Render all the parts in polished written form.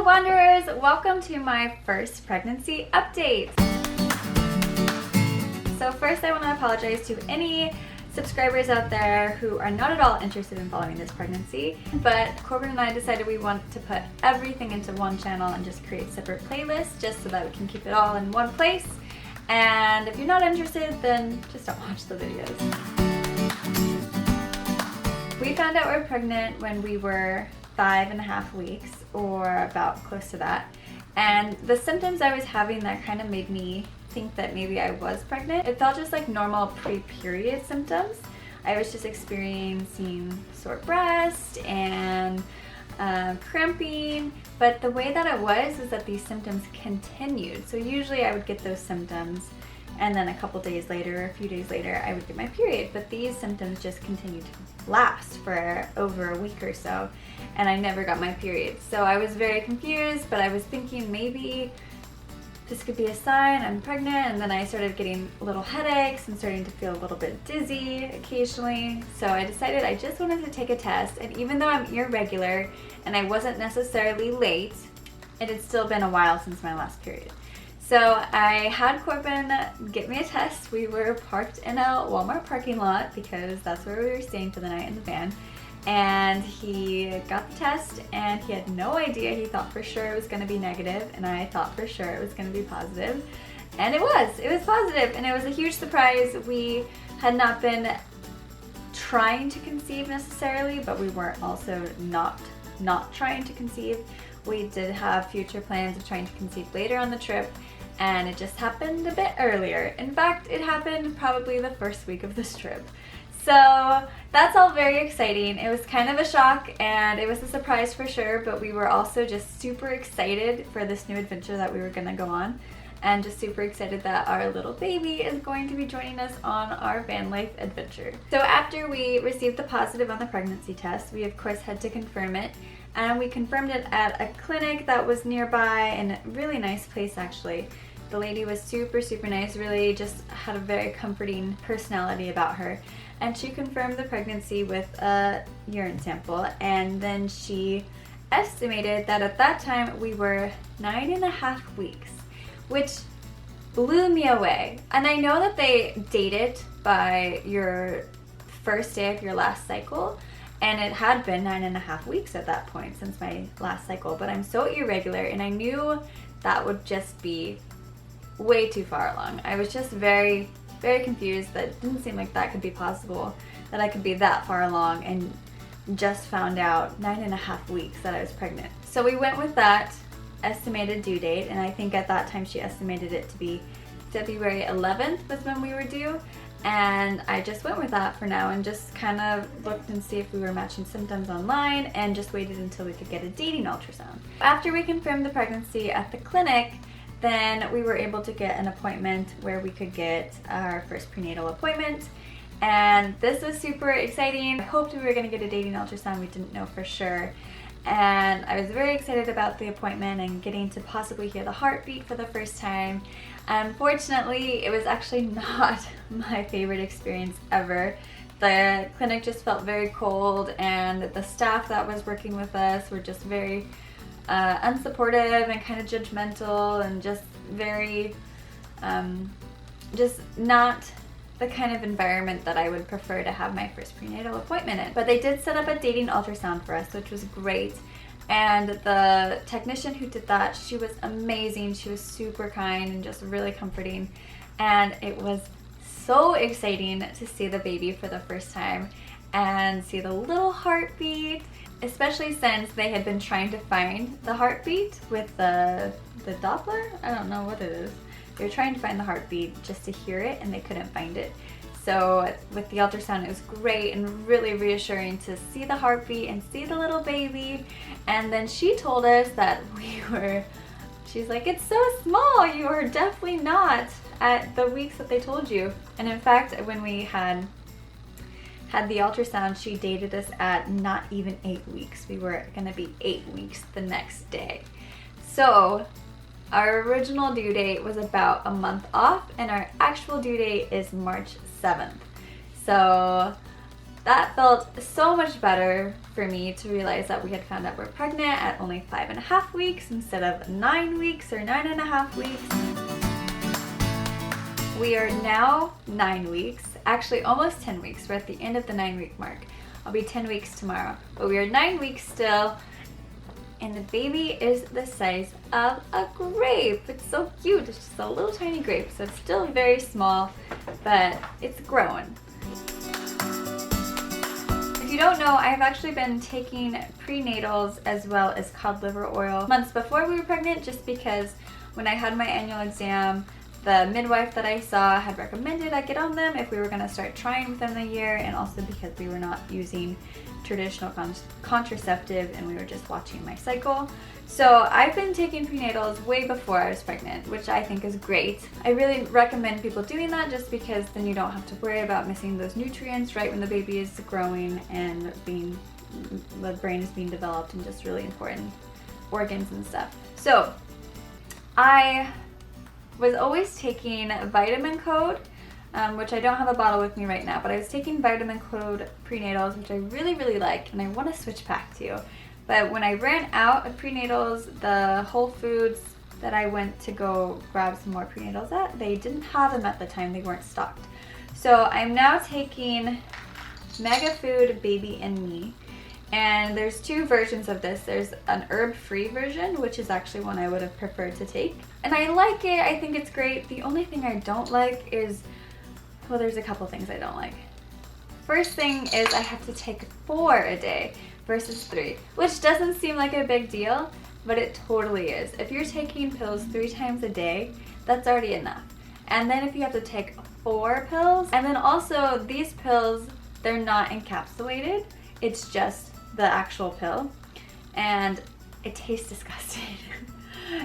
Wanderers! Welcome to my first pregnancy update. So first I want to apologize to any subscribers out there who are not at all interested in following this pregnancy, but Corbin and I decided we want to put everything into one channel and just create separate playlists just so that we can keep it all in one place. And if you're not interested, then just don't watch the videos. We found out we were pregnant when we were 5.5 weeks, or about close to that. And the symptoms I was having that kind of made me think that maybe I was pregnant. It felt just like normal pre-period symptoms. I was just experiencing sore breast and cramping, but the way that it was is that these symptoms continued. So usually I would get those symptoms and then a couple days later, a few days later, I would get my period. But these symptoms just continued to last for over a week or so, and I never got my period. So I was very confused, but I was thinking maybe this could be a sign I'm pregnant, and then I started getting little headaches and starting to feel a little bit dizzy occasionally. So I decided I just wanted to take a test, and even though I'm irregular and I wasn't necessarily late, it had still been a while since my last period. So I had Corbin get me a test. We were parked in a Walmart parking lot because that's where we were staying for the night in the van. And he got the test and he had no idea. He thought for sure it was going to be negative, and I thought for sure it was going to be positive. And it was positive, and it was a huge surprise. We had not been trying to conceive necessarily, but we weren't also not trying to conceive. We did have future plans of trying to conceive later on the trip, and it just happened a bit earlier. In fact, it happened probably the first week of this trip. So that's all very exciting. It was kind of a shock and it was a surprise for sure, but we were also just super excited for this new adventure that we were gonna go on, and just super excited that our little baby is going to be joining us on our van life adventure. So after we received the positive on the pregnancy test, we of course had to confirm it, and we confirmed it at a clinic that was nearby, and a really nice place actually. The lady was super nice, really just had a very comforting personality about her. And she confirmed the pregnancy with a urine sample, and then she estimated that at that time we were 9.5 weeks, which blew me away. And I know that they date it by your first day of your last cycle, and it had been 9.5 weeks at that point since my last cycle, but I'm so irregular, and I knew that would just be way too far along. I was just very confused. That didn't seem like that could be possible, that I could be that far along and just found out 9.5 weeks that I was pregnant. So we went with that estimated due date, and I think at that time she estimated it to be February 11th was when we were due, and I just went with that for now and just kind of looked and see if we were matching symptoms online, and just waited until we could get a dating ultrasound. After we confirmed the pregnancy at the clinic, then we were able to get an appointment where we could get our first prenatal appointment, and this was super exciting. I hoped we were going to get a dating ultrasound. We didn't know for sure, and I was very excited about the appointment and getting to possibly hear the heartbeat for the first time. Unfortunately, it was actually not my favorite experience ever. The clinic just felt very cold, and the staff that was working with us were just very unsupportive and kind of judgmental, and just very just not the kind of environment that I would prefer to have my first prenatal appointment in. But they did set up a dating ultrasound for us, which was great, and the technician who did that, she was amazing. She was super kind and just really comforting, and it was so exciting to see the baby for the first time and see the little heartbeat, especially since they had been trying to find the heartbeat with the Doppler? I don't know what it is. They were trying to find the heartbeat just to hear it, and they couldn't find it. So with the ultrasound, it was great and really reassuring to see the heartbeat and see the little baby. And then she told us that she's like, it's so small, you are definitely not at the weeks that they told you. And in fact, when we had the ultrasound, she dated us at not even 8 weeks. We were gonna be 8 weeks the next day. So our original due date was about a month off, and our actual due date is March 7th. So That felt so much better for me to realize that we had found out we're pregnant at only 5.5 weeks instead of 9 weeks or 9.5 weeks. We are now 9 weeks, actually almost 10 weeks. We're at the end of the 9-week mark. I'll be 10 weeks tomorrow, but we are 9 weeks still, and the baby is the size of a grape. It's so cute. It's just a little tiny grape, so it's still very small, but it's growing. If you don't know, I've actually been taking prenatals as well as cod liver oil months before we were pregnant, just because when I had my annual exam, the midwife that I saw had recommended I get on them if we were going to start trying within the year, and also because we were not using traditional contraceptive and we were just watching my cycle. So I've been taking prenatals way before I was pregnant, which I think is great. I really recommend people doing that just because then you don't have to worry about missing those nutrients right when the baby is growing and the brain is being developed and just really important organs and stuff. So I was always taking vitamin code, which I don't have a bottle with me right now, but I was taking vitamin code prenatals, which I really like, and I want to switch back to. But when I ran out of prenatals, the Whole Foods that I went to go grab some more prenatals at, they didn't have them at the time, they weren't stocked. So I'm now taking Mega Food Baby and Me. And there's two versions of this. There's an herb-free version, which is actually one I would have preferred to take. And I like it, I think it's great. The only thing I don't like is, well, there's a couple things I don't like. First thing is I have to take 4 a day versus 3, which doesn't seem like a big deal, but it totally is. If you're taking pills 3 times a day, that's already enough. And then if you have to take 4 pills, and then also these pills, they're not encapsulated. It's just the actual pill, and it tastes disgusting.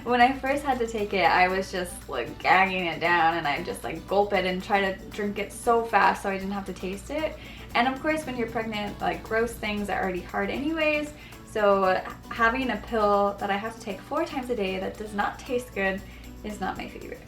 When I first had to take it, I was just like gagging it down, and I just like gulp it and try to drink it so fast so I didn't have to taste it. And of course, when you're pregnant, like gross things are already hard anyways, so having a pill that I have to take 4 times a day that does not taste good is not my favorite.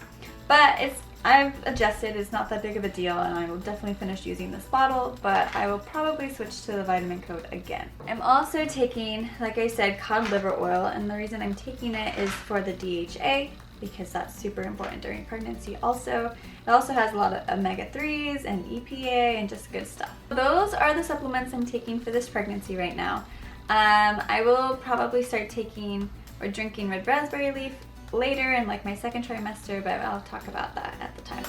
But I've adjusted, it's not that big of a deal, and I will definitely finish using this bottle, but I will probably switch to the vitamin code again. I'm also taking, like I said, cod liver oil, and the reason I'm taking it is for the DHA, because that's super important during pregnancy also. It also has a lot of omega-3s and EPA and just good stuff. Those are the supplements I'm taking for this pregnancy right now. I will probably start taking or drinking red raspberry leaf later in like my 2nd trimester, but I'll talk about that at the time.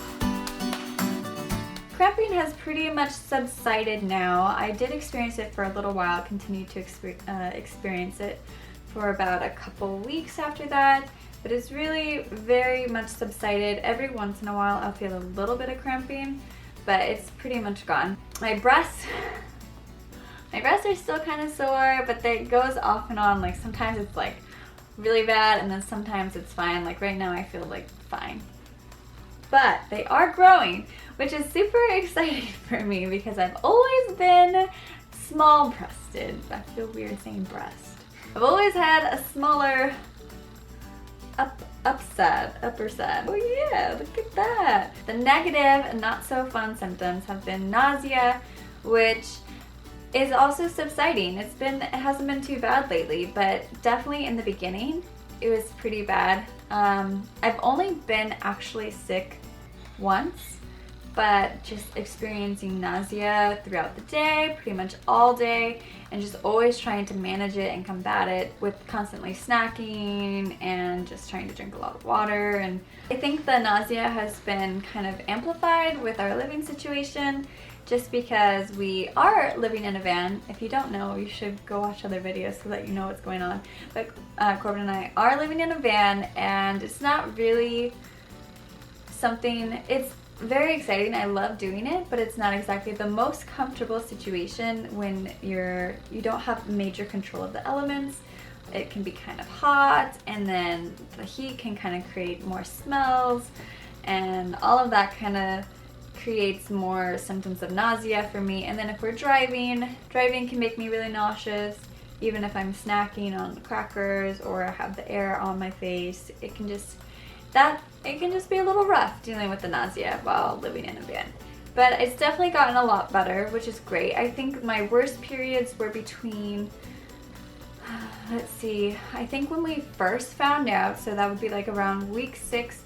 Cramping has pretty much subsided now. I did experience it for a little while, continued to experience it for about a couple weeks after that, but it's really very much subsided. Every once in a while I'll feel a little bit of cramping, but it's pretty much gone. My breasts are still kind of sore, but it goes off and on. Like sometimes it's like really bad, and then sometimes it's fine. Like right now I feel like fine, but they are growing, which is super exciting for me because I've always been small breasted. I feel weird saying breast. I've always had a smaller upper side. Oh yeah, look at that. The negative and not so fun symptoms have been nausea, which is also subsiding. It hasn't been too bad lately, but definitely in the beginning it was pretty bad. I've only been actually sick once, but just experiencing nausea throughout the day, pretty much all day, and just always trying to manage it and combat it with constantly snacking and just trying to drink a lot of water. And I think the nausea has been kind of amplified with our living situation, just because we are living in a van. If you don't know, you should go watch other videos so that you know what's going on. But Corbin and I are living in a van, and it's not really something, it's very exciting. I love doing it, but it's not exactly the most comfortable situation when you don't have major control of the elements. It can be kind of hot, and then the heat can kind of create more smells, and all of that kind of creates more symptoms of nausea for me. And then if we're driving can make me really nauseous. Even if I'm snacking on crackers or I have the air on my face, it can just be a little rough dealing with the nausea while living in a van. But it's definitely gotten a lot better, which is great. I think my worst periods were between, let's see, I think when we first found out, so that would be like around week 6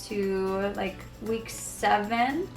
to like week 7,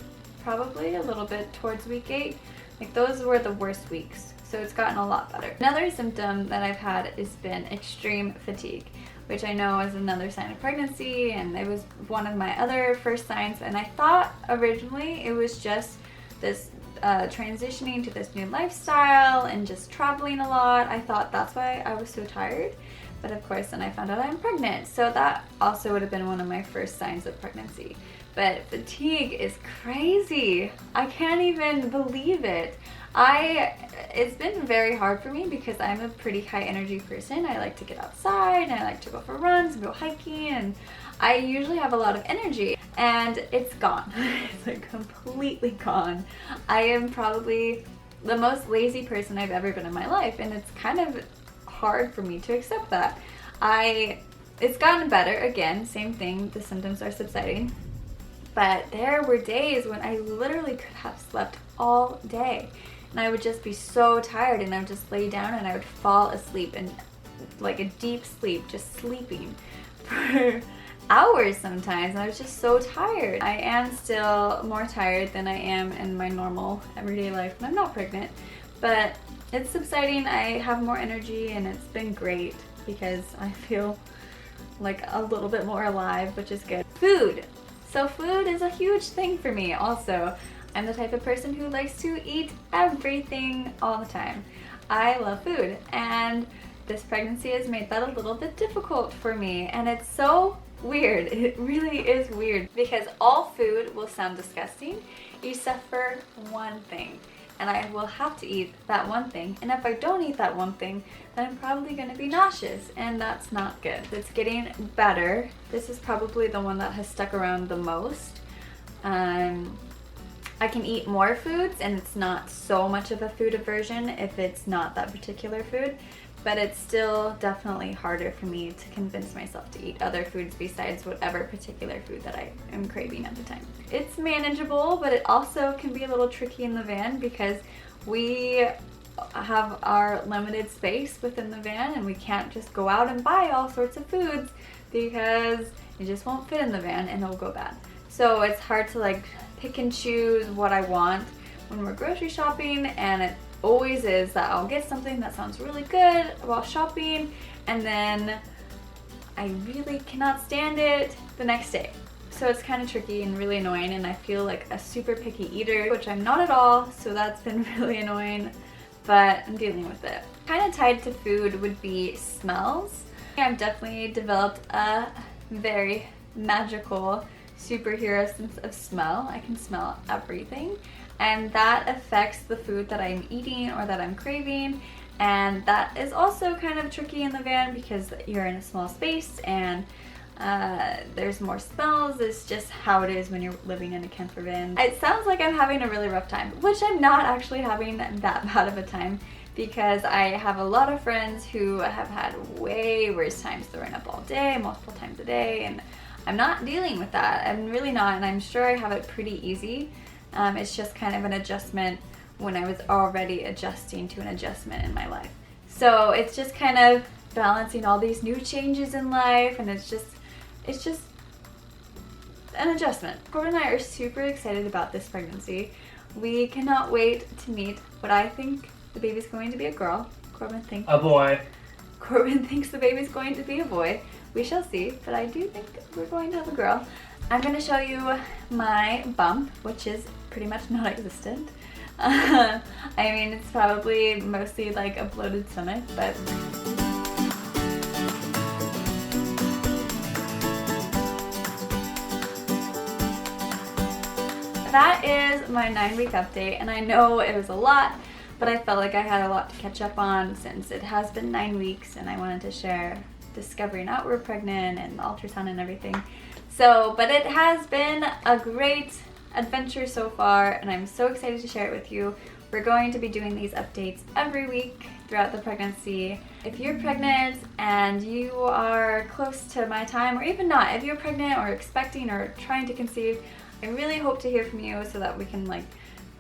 probably a little bit towards week 8. Like those were the worst weeks. So it's gotten a lot better. Another symptom that I've had has been extreme fatigue, which I know is another sign of pregnancy, and it was one of my other first signs. And I thought originally it was just this transitioning to this new lifestyle and just traveling a lot. I thought that's why I was so tired. But of course, then I found out I'm pregnant. So that also would have been one of my first signs of pregnancy. But fatigue is crazy. I can't even believe it. It's been very hard for me because I'm a pretty high energy person. I like to get outside and I like to go for runs and go hiking, and I usually have a lot of energy, and it's gone. It's like completely gone. I am probably the most lazy person I've ever been in my life, and it's kind of hard for me to accept that. It's gotten better again, same thing, the symptoms are subsiding. But there were days when I literally could have slept all day. And I would just be so tired, and I would just lay down and I would fall asleep, and like a deep sleep, just sleeping for hours sometimes. And I was just so tired. I am still more tired than I am in my normal everyday life when I'm not pregnant. But it's subsiding. I have more energy, and it's been great because I feel like a little bit more alive, which is good. Food. So food is a huge thing for me also. I'm the type of person who likes to eat everything all the time. I love food, and this pregnancy has made that a little bit difficult for me, and it's so weird. It really is weird because all food will sound disgusting except for one thing, and I will have to eat that one thing, and if I don't eat that one thing, then I'm probably going to be nauseous, and that's not good. It's getting better. This is probably the one that has stuck around the most. I can eat more foods, and it's not so much of a food aversion if it's not that particular food, but it's still definitely harder for me to convince myself to eat other foods besides whatever particular food that I am craving at the time. It's manageable, but it also can be a little tricky in the van because we have our limited space within the van, and we can't just go out and buy all sorts of foods because it just won't fit in the van and it'll go bad. So it's hard to like pick and choose what I want when we're grocery shopping, and it always is that I'll get something that sounds really good while shopping, and then I really cannot stand it the next day. So it's kind of tricky and really annoying, and I feel like a super picky eater, which I'm not at all, so that's been really annoying, but I'm dealing with it. Kind of tied to food would be smells. I've definitely developed a very magical superhero sense of smell. I can smell everything, and that affects the food that I'm eating or that I'm craving, and that is also kind of tricky in the van because you're in a small space and there's more smells. It's just how it is when you're living in a camper van. It sounds like I'm having a really rough time, which I'm not actually having that bad of a time because I have a lot of friends who have had way worse times throwing up all day, multiple times a day, and I'm not dealing with that. I'm really not, and I'm sure I have it pretty easy. It's just kind of an adjustment when I was already adjusting to an adjustment in my life. So it's just kind of balancing all these new changes in life, and it's just an adjustment. Corbin and I are super excited about this pregnancy. We cannot wait to meet what I think the baby's going to be a girl. Corbin thinks a boy. Corbin thinks the baby's going to be a boy. We shall see, but I do think we're going to have a girl. I'm going to show you my bump, which is pretty much non-existent. I mean, it's probably mostly like a bloated stomach, but that is my 9-week update, and I know it was a lot, but I felt like I had a lot to catch up on since it has been 9 weeks, and I wanted to share discovering out we're pregnant and ultrasound and everything. So, but it has been a great adventure so far, and I'm so excited to share it with you. We're going to be doing these updates every week throughout the pregnancy. If you're pregnant and you are close to my time, or even not, if you're pregnant or expecting or trying to conceive, I really hope to hear from you so that we can like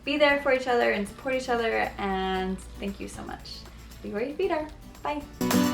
be there for each other and support each other. And thank you so much. Be where your feet are. Bye.